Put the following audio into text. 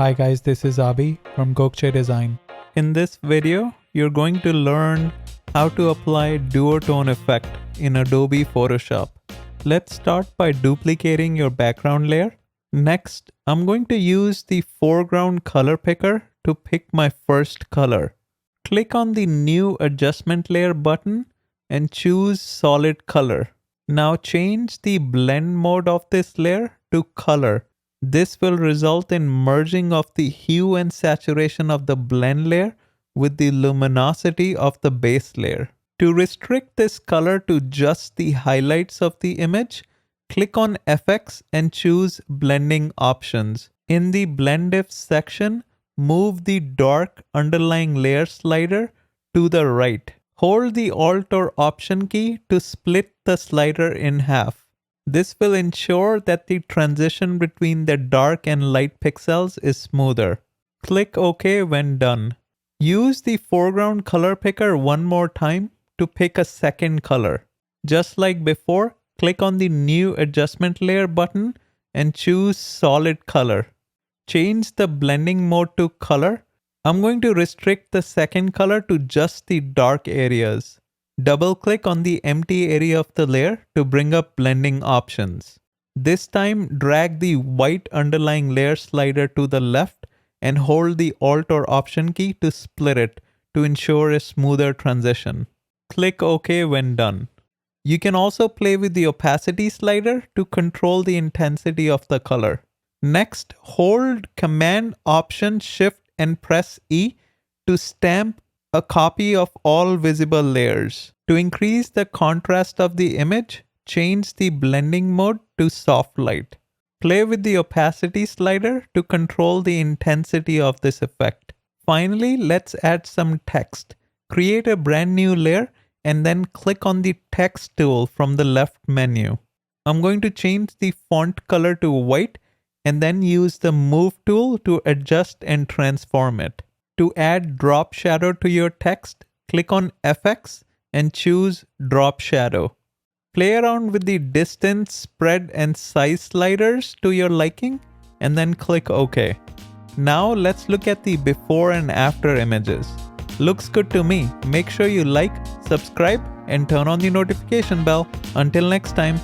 Hi guys, this is Abi from Gokche Design. In this video, you're going to learn how to apply Duotone effect in Adobe Photoshop. Let's start by duplicating your background layer. Next, I'm going to use the foreground color picker to pick my first color. Click on the New Adjustment Layer button and choose Solid Color. Now change the blend mode of this layer to color. This will result in merging of the hue and saturation of the blend layer with the luminosity of the base layer. To restrict this color to just the highlights of the image, click on FX and choose Blending Options. In the Blend If section, move the dark underlying layer slider to the right. Hold the Alt or Option key to split the slider in half. This will ensure that the transition between the dark and light pixels is smoother. Click OK when done. Use the foreground color picker one more time to pick a second color. Just like before, click on the New Adjustment Layer button and choose Solid Color. Change the blending mode to color. I'm going to restrict the second color to just the dark areas. Double-click on the empty area of the layer to bring up blending options. This time, drag the white underlying layer slider to the left and hold the Alt or Option key to split it to ensure a smoother transition. Click OK when done. You can also play with the opacity slider to control the intensity of the color. Next, hold Command, Option, Shift and press E to stamp a copy of all visible layers. To increase the contrast of the image, change the blending mode to soft light. Play with the opacity slider to control the intensity of this effect. Finally, let's add some text. Create a brand new layer and then click on the text tool from the left menu. I'm going to change the font color to white and then use the Move tool to adjust and transform it. To add drop shadow to your text, click on FX and choose Drop Shadow. Play around with the distance, spread, and size sliders to your liking, and then click OK. Now let's look at the before and after images. Looks good to me. Make sure you like, subscribe, and turn on the notification bell. Until next time.